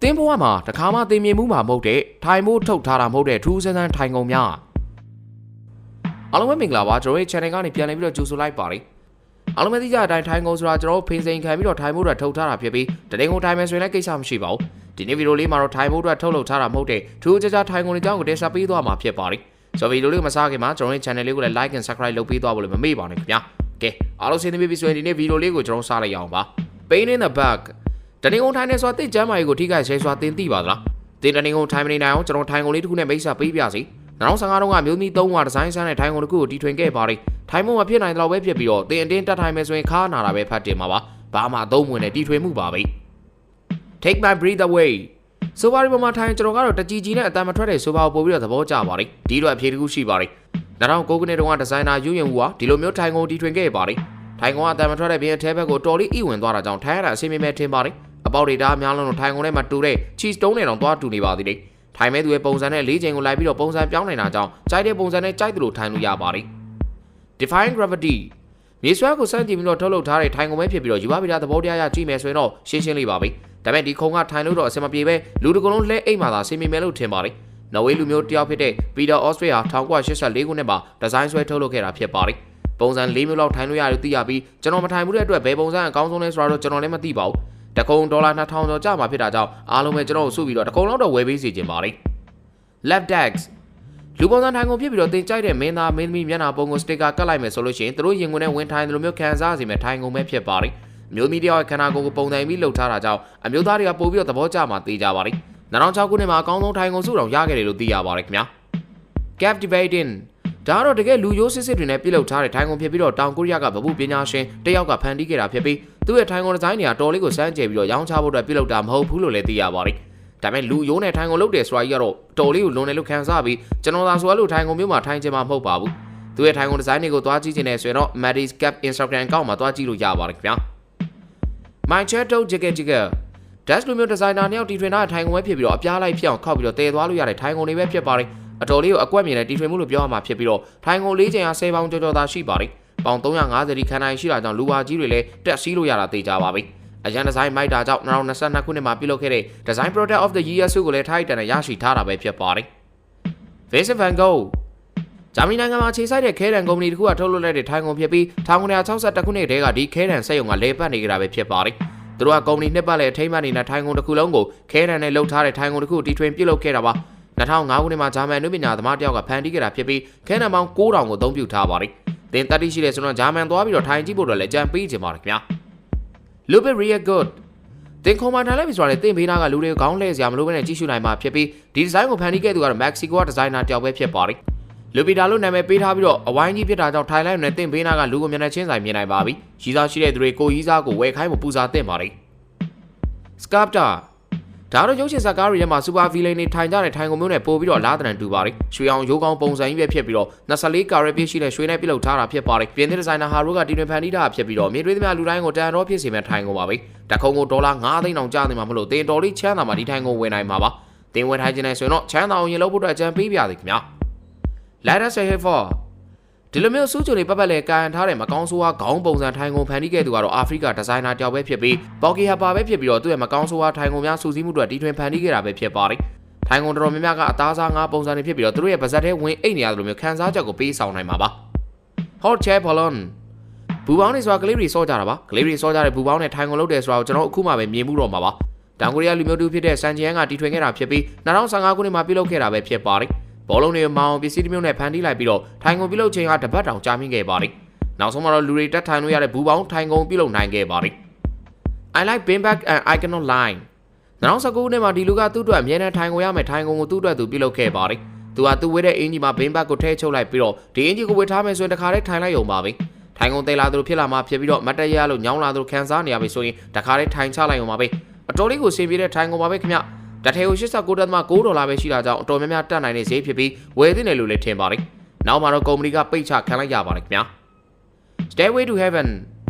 တင်းဘဝမှာတခါမှတင်မြင်မှုမှာမဟုတ်တဲ့ထိုင်မိုးထုတ်ထားတာမဟုတ်တဲ့ထူးဆန်းဆန်းထိုင်ကုန်များအားလုံးပဲမင်္ဂလာပါကျွန်တော်ရဲ့ channel ကနေပြန်လည်ပြီးတော့ကြိုဆိုလိုက်ပါတယ်အားလုံးပဲသိကြတဲ့အတိုင်းထိုင်ကုန်ဆိုတာကျွန်တော်ဖိစိန်ခံပြီးတော့ထိုင်မိုးတွေထုတ်ထားတာဖြစ်ပြီးတရင်ကုန်ထိုင်မယ်ဆိုရင်လည်းကိစ္စမရှိပါဘူးဒီနေ့ဗီဒီယိုလေးမှာတော့ထိုင်မိုးတွေထုတ်လုပ်ထားတာမဟုတ်တဲ့ထူးခြားထိုင်ကုန်တွေအကြောင်းကိုတင်ဆက်ပေးသွားမှာဖြစ်ပါတယ်ဆိုဗီဒီယိုလေးကိုမစားခင်မှာကျွန်တော်ရဲ့ channel လေးကိုလည်း like and subscribe လုပ်ပေးသွားဖို့လည်းမမေ့ပါနဲ့ခင်ဗျာကဲအားလုံးဆင်သင့်ပြီဆိုရင်ဒီနေ့ဗီဒီယိုလေးကိုကျွန်တော်စလိုက်ရအောင်ပါ Pain in the back တရင်ကုန်ထိုင်နေဆိုတာတိတ်ကျမ်းမာရေးကိုထိခိုက်ဆေးစွာတင်သိပါသလားတင်တရင်ကုန်ထိုင်မနေနိုင်အောင်ကျွန်တော်ထိုင်ကုန်လေးတစ်ခုနဲ့မိတ်ဆက်ပေးပြစီ2015တုန်းကမျိုးသမီး3ဝါဒီဇိုင်းဆန်းတဲ့ထိုင်ကုန်တစ်ခုကိုတီထွင်ခဲ့ပါတယ်ထိုင်မုံမဖြစ်နိုင်တော့ပဲဖြစ်ပြီးတော့တင်အတင်းတက်ထိုင်မယ်ဆိုရင်ခါနာတာပဲဖတ်တင်မှာပါဘာမှအသုံးဝင်တဲ့တီထွင်မှုပါပဲ Take my breath away ဆိုပါရီပေါ်မှာထိုင်ကျွန်တော်ကတော့တကြီးကြီးနဲ့အတန်မထွက်တဲ့ဆိုပါကိုပို့ပြီးတော့သဘောကျပါတယ်ဒီလိုအဖြေတစ်ခုရှိပါတယ်2009ခုနှစ်တုန်းကဒီဇိုင်နာယူရင်ဝူဟာဒီလိုမျိုးထိုင်ကုန်တီထွင်ခဲ့ပါတယ်ထိုင်ကုန်ကအတန်မထွက်တဲ့ဘင်းအထဲဘက်ကိုတော်လေးဣဝင်သွားတာကြောင့်ထိုင်ရတာအဆင်ပြေမဲ့ထင်ပါတယ်အပေါက်တွေဒါအများလုံးထိုင်ကုန်ထဲမှာတူတဲ့ cheese stone နဲ့တော့သွားတူနေပါသေးတယ်ထိုင်မဲ့သူရဲ့ပုံစံနဲ့၄ချိန်ကိုလိုက်ပြီးတော့ပုံစံပြောင်းနေတာကြောင့်ကြိုက်တဲ့ပုံစံနဲ့ကြိုက်သလိုထိုင်လို့ရပါတယ် Defying gravity မြေဆွဲကိုစမ်းကြည့်ပြီးတော့ထုတ်လုပ်ထားတဲ့ထိုင်ကုန်ပဲဖြစ်ပြီးတော့ယူပါဗီတာသဘောတရားရကြည့်မယ်ဆိုရင်တော့ရှင်းရှင်းလေးပါပဲဒါပေမဲ့ဒီခုံကထိုင်လို့တော့အဆင်မပြေပဲလူတကုံလုံးလှဲအိမ်မှာသာဆင်ပြေမယ်လို့ထင်ပါတယ်နော်ဝေးလူမျိုးတယောက်ဖြစ်တဲ့ပီတာအော့စတြေးလျ1984ခုနှစ်မှာဒီဇိုင်းဆွဲထုတ်လုပ်ခဲ့တာဖြစ်ပါတယ်ပုံစံ၄မျိုးလောက်ထိုင်လို့ရတယ်သိရပြီးကျွန်တော်မထိုင်ဘူးတဲ့အတွက်ဘယ်ပုံစံအကောင်းဆုံးလဲဆိုတာတော့ကျွန်တော်လည်းမသိပါဘူးတကုံဒေါ်လာ2000ကျော်ကျမှာဖြစ်တာကြောင့်အားလုံးပဲကျွန်တော်ကိုစုပြီးတော့တကုံလောက်တော့ဝယ်ပေးစီခြင်းပါတယ် Left decks လူပုံစံထိုင်ကုန်ဖြစ်ပြီးတော့တင်ကြိုက်တဲ့မင်းသားမင်းသမီးမျက်နှာပုံကိုစတစ်ကာကတ်လိုက်မယ်ဆိုလို့ရှိရင်သူတို့ရင်ဝင်နဲ့ဝင်ထိုင်တယ်လို့မျိုးခံစားစီမဲ့ထိုင်ကုန်ပဲဖြစ်ပါတယ်အမျိုးသမီးတယောက်ရဲ့ခန္ဓာကိုယ်ကိုပုံစံပြီးလှုပ်ထားတာကြောင့်အမျိုးသားတွေကပို့ပြီးတော့သဘောကျမှသိကြပါတယ်2006ခုနှစ်မှာအကောင်းဆုံးထိုင်ကုန်စုတော်ရခဲ့တယ်လို့သိရပါတယ်ခင်ဗျာ Captivating ဒါကတော့တကယ်လူရိုးစစ်စစ်တွေနဲ့ပြုလုပ်ထားတဲ့ထိုင်ကုန်ဖြစ်ပြီးတော့တောင်ကိုရီးယားကဗဟုပညာရှင်တယောက်ကဖန်တီးခဲ့တာဖြစ်ပြီးသူ့ရဲ့ထိုင်ကုန်ဒီဇိုင်းတွေကတော်လေးကိုစမ်းကြယ်ပြီးတော့ရောင်းချဖို့အတွက်ပြုလုပ်တာမဟုတ်ဘူးလို့လည်းသိရပါတယ်ဒါပေမဲ့လူရိုးနဲ့ထိုင်ကုန်လုပ်တယ်ဆိုတာကြီးကတော့တော်လေးကိုလွန်တယ်လို့ခံစားပြီးကျွန်တော်သာဆိုလို့ထိုင်ကုန်မျိုးမှာထိုင်ချင်မှာမဟုတ်ပါဘူးသူ့ရဲ့ထိုင်ကုန်ဒီဇိုင်းတွေကိုသွားကြည့်ချင်တယ်ဆိုရင်တော့ Maddie's Cap Instagram account မှာသွားကြည့်လို့ရပါတယ်ခင်ဗျာ My Chateau Jigger Dash လူမျိုးဒီဇိုင်နာနှစ်ယောက်တီထွင်ထားတဲ့ထိုင်ကုန်ပဲဖြစ်ပြီးတော့အပြားလိုက်ဖြစ်အောင်ခောက်ပြီးတော့တည်သွားလို့ရတဲ့ထိုင်ကုန်တွေပဲဖြစ်ပါတယ်အတော်လေးကိုအကွက်မြင်တဲ့တီထွင်မှုလို့ပြောရမှာဖြစ်ပြီးတော့ထိုင်ကုန်၄ချိန်အား10ပေါင်ကျော်ကျော်သာရှိပါတယ်ပေါင်350ဒီခန်းတိုင်းရှိတာကြောင့်လူဝါကြီးတွေလည်းတက်စီးလို့ရတာသိကြပါပြီအရန်ဒီဇိုင်းမိုက်တာကြောင့်2022ခုနှစ်မှာပြုလုပ်ခဲ့တဲ့ Design Product of the Year ဆုကိုလည်းထိုက်တန်နဲ့ရရှိထားတာပဲဖြစ်ပါတယ် Vincent van Gogh ဂျာမနီနိုင်ငံမှာခြေစိုက်တဲ့ခဲတံကုမ္ပဏီတစ်ခုကထုတ်လုပ်လိုက်တဲ့ထိုင်ကုန်ဖြစ်ပြီး1962ခုနှစ်တည်းကဒီခဲတံစက်ရုံကလဲပတ်နေကြတာပဲဖြစ်ပါတယ်သူတို့ကကုမ္ပဏီနှစ်ပတ်လဲအထိမ်းအမှတ်နေတဲ့ထိုင်ကုန်တစ်ခုလုံးကိုခဲတံနဲ့လှုပ်ထားတဲ့ထိုင်ကုန်တစ်ခုတီထွင်ပြုလုပ်ခဲ့တာပါ2005ခုနှစ်မှာဂျာမန်နုပညာသမားတယောက်ကဖန်တီးခဲ့တာဖြစ်ပြီးခဲတံပေါင်း9000ကိုအသုံးပြုထားပါတယ်တင်တတိရှိတဲ့ဆိုတော့ဂျာမန်သွားပြီးတော့ထိုင်ကြည့်ဖို့တော့လည်းကြံပေးချင်ပါတယ်ခင်ဗျာ Look at real good တင်ခုံမှထိုင်လိုက်ပြီဆိုတော့တင်ဘေးနာကလူတွေကိုခေါင်းလှည့်စရာမလိုဘဲနဲ့ကြည့်ရှုနိုင်မှာဖြစ်ပြီးဒီဒီဇိုင်းကိုဖန်တီးခဲ့သူကတော့ Mexico ဒီဇိုင်နာတယောက်ပဲဖြစ်ပါတယ်လူပီတာလို့နာမည်ပေးထားပြီးတော့အဝိုင်းကြီးဖြစ်တာကြောင့်ထိုင်လိုက်နဲ့တင်ဘေးနာကလူကိုမျက်နှာချင်းဆိုင်မြင်နိုင်ပါပြီရီးစားရှိတဲ့သူတွေကိုရီးစားကိုဝယ်ခိုင်းဖို့ပူဇာတင်ပါတယ် Sculptor ဒါတော့ရုပ်ရှင်ဇာတ်ကားတွေထဲမှာစူပါဗီလိန်တွေထိုင်ကြတဲ့ထိုင်ကုန်မျိုးနဲ့ပို့ပြီးတော့လားတရန်တူပါတယ်ရွှေအောင်ရိုးကောင်းပုံစံကြီးပဲဖြစ်ပြီးတော့24ကာရက်ပြည့်ရှိတဲ့ရွှေနဲ့ပြုလုပ်ထားတာဖြစ်ပါတယ်ပြင်သစ်ဒီဇိုင်နာဟာရိုးကတီထွင်ဖန်တီးတာဖြစ်ပြီးတော့မြေတွေးသမျှလူတိုင်းကိုတန်တော်ဖြစ်စေမဲ့ထိုင်ကုန်ပါပဲတခုံကိုဒေါ်လာ9သိန်းတောင်ကျနေမှာမလို့တင်တော်လေးချမ်းသာမှာဒီထိုင်ကုန်ဝင်နိုင်မှာပါတင်ဝင်ထိုင်ခြင်းနဲ့ဆိုရင်တော့ချမ်းသာအောင်ရင်လုပ်ဖို့အတွက်အကြံပေးပြသည်ခင်ဗျာ Let us say for ဒီလိုမျိုးစူးချိုလေးပတ်ပတ်လဲကန်ထားတဲ့မကောင်းဆိုးဝါးခေါင်းပုံစံထိုင်ကုန်ဖန်တီးခဲ့သူကတော့အာဖရိကဒီဇိုင်နာတယောက်ပဲဖြစ်ပြီးပေါကီဟာပါပဲဖြစ်ပြီးတော့သူ့ရဲ့မကောင်းဆိုးဝါးထိုင်ကုန်များစူးစီးမှုတွေတီထွင်ဖန်တီးခဲ့တာပဲဖြစ်ပါတယ်။ထိုင်ကုန်တော်တော်များများကအသားစားငါးပုံစံတွေဖြစ်ပြီးတော့သူတို့ရဲ့ပါဇက်ထဲဝင်အိတ်နေရတယ်လို့မျိုးခံစားချက်ကိုပေးဆောင်နိုင်မှာပါ။ Hot chair balloon ဘူပေါင်းတွေဆိုတာကလေးတွေစောကြတာပါ။ကလေးတွေစောကြတဲ့ဘူပေါင်းနဲ့ထိုင်ကုန်လုပ်တယ်ဆိုတာကိုကျွန်တော်အခုမှပဲမြင်မှုတော့မှာပါ။တောင်ကိုရီးယားလူမျိုးတူဖြစ်တဲ့ဆန်ဂျီယန်ကတီထွင်ခဲ့တာဖြစ်ပြီး2015ခုနှစ်မှာပြုလုပ်ခဲ့တာပဲဖြစ်ပါတယ်။ဘောလုံးတွေမောင်ပစ္စည်းတစ်မျိုးနဲ့ဖန်တီးလိုက်ပြီးတော့ထိုင်ကုန်ပြုလုပ်ချိန်ဟာတပတ်တောင်ကြာမြင့်ခဲ့ပါတယ်။နောက်ဆုံးမှာတော့လူတွေတက်ထိုင်လို့ရတဲ့ဘူပေါင်းထိုင်ကုန်ပြုလုပ်နိုင်ခဲ့ပါတယ်။ I like beanbag and iconic line 2019ခုနှစ်မှာဒီလူကသူ့အတွက်အမြဲတမ်းထိုင်ကုန်ရမယ်ထိုင်ကုန်ကိုသူ့အတွက်သူပြုလုပ်ခဲ့ပါတယ်။သူကသူ့ဝေးတဲ့အင်ဂျီမှာ beanbag ကိုထည့်ချုပ်လိုက်ပြီးတော့ဒီအင်ဂျီကိုဝေထားမယ်ဆိုရင်တခါတည်းထိုင်လိုက်ရုံပါပဲ။ထိုင်ကုန်သေးလာသူဖြစ်လာမှဖြစ်ပြီးတော့မတ်တရလို့ညောင်းလာသူခံစားနေရပြီဆိုရင်တခါတည်းထိုင်ချလိုက်ရုံပါပဲ။အတော်လေးကိုစင်ပြေတဲ့ထိုင်ကုန်ပါပဲခင်ဗျ။တထဲကို$89.9ပဲရှိတာကြောင့်အတော်များများတက်နိုင်တဲ့ဈေးဖြစ်ပြီးဝယ်သင့်တယ်လို့လည်းထင်ပါတယ်။နောက်မှာတော့ကုမ္ပဏီကပိတ်ချခံလိုက်ရပါတယ်ခင်ဗျာ။ Stairway to Heaven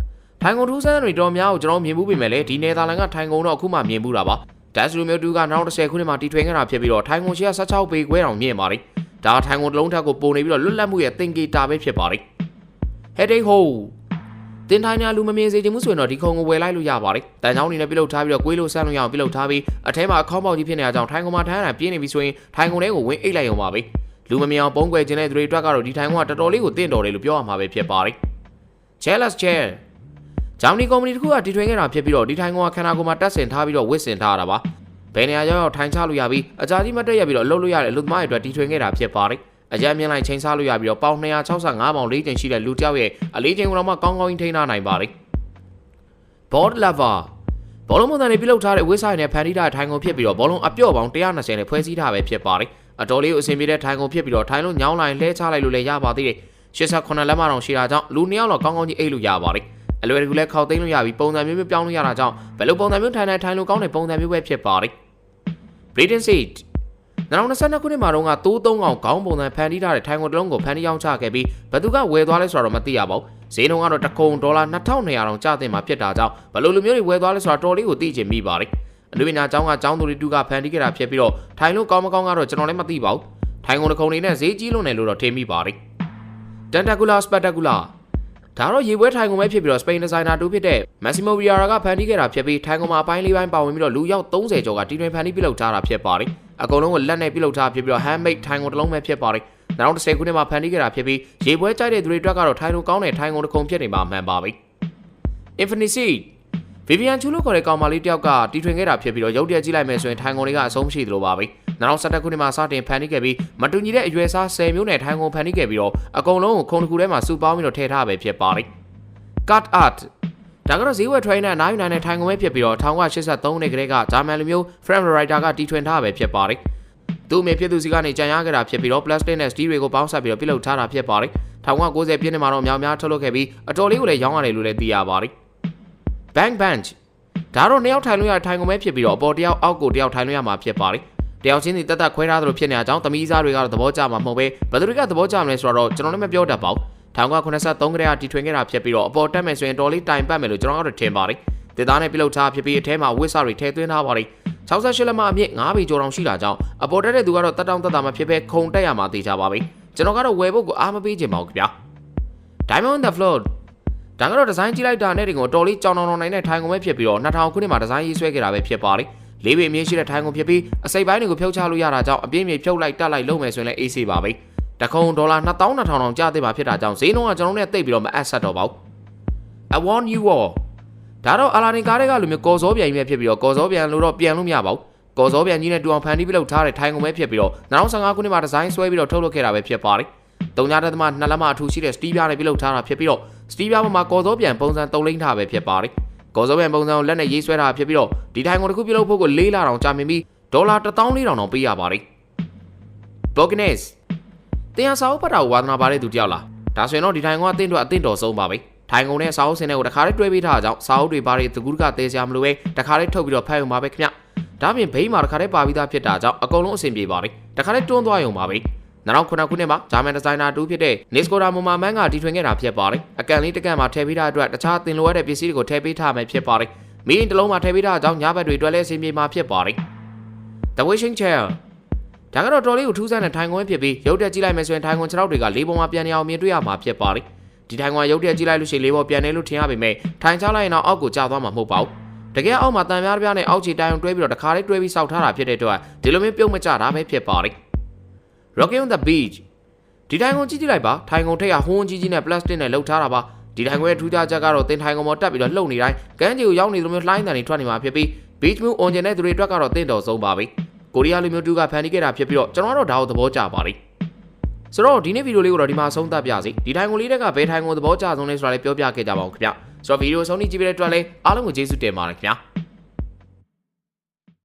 ထိုင်ကုန်ထူးဆန်းတွေတော်များကိုကျွန်တော်မြင်မှုပြင်မဲ့လေဒီနယ်သာလန်ကထိုင်ကုန်တော့အခုမှမြင်မှုတာပါ။ Dash လူမျိုးတူက2010ခုနှစ်မှာတီထွင်ခဲ့တာဖြစ်ပြီးတော့ထိုင်ကုန်ရှေ့16ပေခွဲတောင်မြင့်ပါတယ်။ဒါထိုင်ကုန်တစ်လုံးထက်ကိုပုံနေပြီးတော့လွတ်လပ်မှုရဲ့သင်္ကေတပဲဖြစ်ပါတယ်။ Headache hole တင်ထိုင်နေလူမမြင်စေချင်မှုဆိုရင်တော့ဒီခုံကိုဝယ်လိုက်လို့ရပါတယ်တန်ချောင်းနေနဲ့ပြုတ်ထားပြီးတော့ကွေးလို့ဆန်းလို့ရအောင်ပြုတ်ထားပြီးအထဲမှာအခေါင်းပေါက်ကြီးဖြစ်နေကြအောင်ထိုင်ကုန်မှာထိုင်ရတာပြင်းနေပြီဆိုရင်ထိုင်ကုန်ထဲကိုဝင်အိတ်လိုက်ရုံပါပဲလူမမြင်အောင်ပုံကွယ်ခြင်းတဲ့သူတွေအတွက်ကတော့ဒီထိုင်ကုန်ကတော်တော်လေးကိုတင့်တော်တယ်လို့ပြောရမှာပဲဖြစ်ပါတယ် Jealous chair ဂျာမနီကုမ္ပဏီတစ်ခုကတီထွင်ခဲ့တာဖြစ်ပြီးတော့ဒီထိုင်ကုန်ကခန္ဓာကိုယ်မှာတက်ဆင်ထားပြီးတော့ဝစ်ဆင်ထားတာပါဘယ်နေရာရောက်ထိုင်ချလို့ရပြီးအကြာကြီးမတက်ရပြီးတော့လှုပ်လို့ရတဲ့အလုပ်သမားတွေအတွက်တီထွင်ခဲ့တာဖြစ်ပါတယ်အကြမ်းမြင့်လိုက်ချိန်စားလို့ရပြီးတော့ပေါင်265ပေါင်4ကျင်ရှိတဲ့လူတစ်ယောက်ရဲ့အလေးချိန်ကတော့မှကောင်းကောင်းကြီးထိန်းထားနိုင်ပါတယ် Board lover ဘောလုံးမုံတန်တွေပြုလုပ်ထားတဲ့ဝစ်ဆိုင်နဲ့ဖန်တီးထားတဲ့ထိုင်ကုန်ဖြစ်ပြီးတော့ဘောလုံးအပြော့ပေါင်း120နဲ့ဖွဲ့စည်းထားပဲဖြစ်ပါတယ်အတော်လေးကိုအဆင်ပြေတဲ့ထိုင်ကုန်ဖြစ်ပြီးတော့ထိုင်လို့ညောင်းလိုက်လှဲချလိုက်လို့လည်းရပါသေးတယ်88လက်မတောင်ရှိတာကြောင့်လူ2ယောက်တော့ကောင်းကောင်းကြီးအိတ်လို့ရပါတယ်အလွယ်တကူလည်းခောက်သိမ်းလို့ရပြီးပုံစံမျိုးပြောင်းလို့ရတာကြောင့်ဘယ်လိုပုံစံမျိုးထိုင်လို့ကောင်းတဲ့ပုံစံမျိုးပဲဖြစ်ပါတယ် Breeding seat 2022ခုနှစ်မှာတော့တိုး3កောင်ခေါင်းပုံစံဖန်တီးထားတဲ့ထိုင်ကုန်တစ်လုံးကိုဖန်တီးရောင်းချခဲ့ပြီးဘယ်သူကဝယ်သွားလဲဆိုတော့မသိရပါဘူးဈေးနှုန်းကတော့တစ်ခုံဒေါ်လာ2200တောင်ကျတင်မှာဖြစ်တာကြောင့်ဘယ်လိုလူမျိုးတွေဝယ်သွားလဲဆိုတာတော်လေးကိုသိချင်မိပါတယ်အလူပညာကျောင်းကကျောင်းသူတွေတူကဖန်တီးခဲ့တာဖြစ်ပြီးတော့ထိုင်လို့ကောင်းမကောင်းကတော့ကျွန်တော်လည်းမသိပါဘူးထိုင်ကုန်တစ်ခုံနေနဲ့ဈေးကြီးလွန်းတယ်လို့တော့ထင်မိပါတယ် Tentacular Spectacular ဒါတော့ရေပွဲထိုင်ကုန်ပဲဖြစ်ပြီးတော့ Spain designer တူဖြစ်တဲ့ Massimo Vieira ကဖန်တီးခဲ့တာဖြစ်ပြီးထိုင်ကုန်မှာအပိုင်း၄ပိုင်းပါဝင်ပြီးတော့လူရောက်30ကျော်ကတီထွင်ဖန်တီးပြုလုပ်ထားတာဖြစ်ပါတယ်အကုန်လုံးကိုလက်နဲ့ပြုလုပ်ထားဖြစ်ပြီးတော့ handmade ထိုင်ကုန်တစ်လုံးပဲဖြစ်ပါတယ်2010ခုနှစ်မှာဖန်တီးခဲ့တာဖြစ်ပြီးရေပွဲကြိုက်တဲ့သူတွေအတွက်ကတော့ထိုင်ကုန်ကောင်းတဲ့ထိုင်ကုန်တစ်ခုံဖြစ်နေမှာမှန်ပါပြီ Infinity Vivian Chu လို့ခေါ်တဲ့ကောင်မလေးတယောက်ကတီထွင်ခဲ့တာဖြစ်ပြီးတော့ရုပ်တရက်ကြည့်လိုက်မယ်ဆိုရင်ထိုင်ကုန်တွေကအဆုံးမရှိသလိုပါပဲ2011ခုနှစ်မှာစတင်ဖန်တီးခဲ့ပြီးမတူညီတဲ့အရွယ်စား10မျိုးနဲ့ထိုင်ကုန်ဖန်တီးခဲ့ပြီးတော့အကုန်လုံးကိုခုံတစ်ခုထဲမှာစုပေါင်းပြီးတော့ထည့်ထားပဲဖြစ်ပါတယ် Cut art ဒါကတော့ဈေးဝယ်ထွင်တဲ့အနားယူနိုင်တဲ့ထိုင်ကုန်ပဲဖြစ်ပြီးတော့1983နှစ်ကတည်းကဂျာမန်လူမျိုး Frank Writer ကတီထွင်ထားပဲဖြစ်ပါတယ်သူ့အမေဖြစ်သူစီကနေကြံရခဲ့တာဖြစ်ပြီးတော့ plastic နဲ့ steel တွေကိုပေါင်းစပ်ပြီးတော့ပြုလုပ်ထားတာဖြစ်ပါတယ်1990ပြည့်နှစ်မှာတော့များများထုတ်လုပ်ခဲ့ပြီးအတော်လေးကိုလည်းရောင်းရတယ်လို့လည်းသိရပါတယ် Bank bench ဒါတော့နှစ်ယောက်ထိုင်လို့ရထိုင်ကုန်ပဲဖြစ်ပြီးတော့အပေါ်တစ်ယောက်အောက်ကိုတစ်ယောက်ထိုင်လို့ရမှာဖြစ်ပါတယ်တယောက်ချင်းစီတက်ခွဲထားသလိုဖြစ်နေတဲ့အကြောင်းသမီးစားတွေကတော့သဘောကျမှာမဟုတ်ပဲဘယ်သူတွေကသဘောကျမလဲဆိုတော့ကျွန်တော်လည်းမပြောတတ်ပါဘူး1983ကတည်းကတီထွင်ခဲ့တာဖြစ်ပြီးတော့အပေါ်တက်မယ်ဆိုရင်တော်လေးတိုင်ပတ်မယ်လို့ကျွန်တော်ကတော့ထင်ပါတယ်ဒေသနဲ့ပြုလုပ်ထားဖြစ်ပြီးအထဲမှာဝစ်စာတွေထည့်သွင်းထားပါတယ်68လက်မအမြင့်9ပေကျော်တောင်ရှိတာကြောင့်အပေါ်တက်တဲ့သူကတော့တက်တောင့်တက်တာမှဖြစ်ပဲခုံတက်ရမှာသိကြပါပြီကျွန်တော်ကတော့ဝယ်ဖို့ကိုအားမပေးချင်ပါဘူးခင်ဗျာ Diamond on the floor ဒါကတော့ဒီဇိုင်းကြည့်လိုက်တာနဲ့တင်ကိုတော်လေးကြောင်တောင်နိုင်တဲ့ထိုင်ကုန်ပဲဖြစ်ပြီးတော့2000ခုနှစ်မှာဒီဇိုင်းရေးဆွဲခဲ့တာပဲဖြစ်ပါတယ်လေးပေအမြင့်ရှိတဲ့ထိုင်ကုန်ဖြစ်ပြီးအစိပ်ပိုင်းတွေကိုဖြုတ်ချလို့ရတာကြောင့်အပြင်းပြေဖြုတ်လိုက်တက်လိုက်လုပ်မယ်ဆိုရင်လည်းအေးဆေးပါပဲတခုံဒေါ်လာ2200တောင်ကျသေးပါဖြစ်တာကြောင့်ဈေးနှုန်းကကျွန်တော်နဲ့တိတ်ပြီးတော့မအပ်ဆက်တော့ပါဘူး I want you all ဒါတော့အလာနီကားတွေကလူမျိုးကော်စောပြန်ကြီးပဲဖြစ်ပြီးတော့ကော်စောပြန်လို့တော့ပြန်လို့မရပါဘူးကော်စောပြန်ကြီးနဲ့တူအောင်ဖန်တီးပြီးလောက်ထားတဲ့ထိုင်ကုန်ပဲဖြစ်ပြီးတော့2015ခုနှစ်မှာဒီဇိုင်းဆွဲပြီးတော့ထုတ်လုပ်ခဲ့တာပဲဖြစ်ပါတယ်3.2လက်မအထူးရှိတဲ့စတီးပြားနဲ့ပြုလုပ်ထားတာဖြစ်ပြီးတော့စတီးပြားပေါ်မှာကော်စောပြန်ပုံစံ3လိမ့်ထားပဲဖြစ်ပါတယ်ကော်စောပြန်ပုံစံကိုလက်နဲ့ရေးဆွဲထားဖြစ်ပြီးတော့ဒီထိုင်ကုန်တစ်ခုပြုလုပ်ဖို့ကို4လတောင်ကြာမြင့်ပြီးဒေါ်လာ1400တောင်ပေးရပါတယ် Bogness တင်အစာအုပ်ပတ်တာကိုဝါသနာပါတဲ့သူတယောက်လားဒါဆိုရင်တော့ဒီထိုင်ကုန်ကအသင့်တော်ဆုံးပါပဲထိုင်ကုန်နဲ့စာအုပ်စင်တွေကိုတခါလေးတွဲပေးထားကြအောင်စာအုပ်တွေဘာတွေတကူးတကသေးစရာမလိုပဲတခါလေးထုတ်ပြီးတော့ဖတ်ရုံပါပဲခင်ဗျဒါပြင်ဘိန်းမှာတခါလေးပါပြီးသားဖြစ်တာကြောင့်အကုန်လုံးအဆင်ပြေပါတယ်တခါလေးတွန်းသွားရုံပါပဲ2009ခုနှစ်မှာဂျာမန်ဒီဇိုင်နာတူဖြစ်တဲ့ Niscoda Momaman ကတီထွင်ခဲ့တာဖြစ်ပါတယ်အကန်လေးတကန်မှာထည့်ပေးထားတဲ့အတွက်တခြားသင်လိုရတဲ့ပစ္စည်းတွေကိုထည့်ပေးထားမယ်ဖြစ်ပါတယ်မင်းတစ်လုံးမှာထည့်ပေးထားတဲ့အကြောင်းညဘက်တွေအတွက်လည်းအဆင်ပြေမှာဖြစ်ပါတယ် The Wishing Chair ဒါကတော့တော်လေးကိုထူးဆန်းတဲ့ထိုင်ကုန်ဖြစ်ပြီးရုပ်တက်ကြည့်လိုက်မယ်ဆိုရင်ထိုင်ကုန်6တောက်တွေကလေးပုံမှာပြန်နေအောင်မြင်တွေ့ရမှာဖြစ်ပါတယ်ဒီထိုင်ကုန်ရုပ်တက်ကြည့်လိုက်လို့ရှိရင်လေးပုံပြန်နေလို့ထင်ရပေမဲ့ထိုင်ချလိုက်ရင်တော့အောက်ကိုကျသွားမှာမဟုတ်ပါဘူးတကယ်အောက်မှာတန်ပြားပြားနဲ့အောက်ခြေတိုင်အောင်တွဲပြီးတော့တခါလေးတွဲပြီးစောက်ထားတာဖြစ်တဲ့အတွက်ဒီလိုမျိုးပြုတ်မကျတာပဲဖြစ်ပါတယ် Rocking on the beach ဒီထိုင်ကုန်ကြည့်လိုက်ပါထိုင်ကုန်ထိပ်ကဟွန်းကြီးနဲ့ plastic နဲ့လှုပ်ထားတာပါဒီထိုင်ကုန်ရဲ့ထူးခြားချက်ကတော့တင်ထိုင်ကုန်ပေါ်တက်ပြီးတော့လှုပ်နေတိုင်းကမ်းခြေကိုရောက်နေသလိုမျိုးလှိုင်းတန်တွေထွက်နေမှာဖြစ်ပြီး beach view on တဲ့သူတွေအတွက်ကတော့တင့်တော်ဆုံးပါပဲကိုရီးယားလူမျိုးတူကဖန်တီးခဲ့တာဖြစ်ပြီးတော့ကျွန်တော်တို့ဒါကိုသဘောကျပါတယ်ဆိုတော့ဒီနေ့ဗီဒီယိုလေးကိုတော့ဒီမှာဆုံးသတ်ပြစီဒီထိုင်ကုန်လေးတွေကဘယ်ထိုင်ကုန်သဘောကျဆုံးလဲဆိုတာလေးပြောပြခဲ့ကြပါဦးခင်ဗျဆိုတော့ဗီဒီယိုဆုံးနေကြည့်ပြီးတဲ့အတွက်လည်းအားလုံးကိုကျေးဇူးတင်ပါတယ်ခင်ဗျ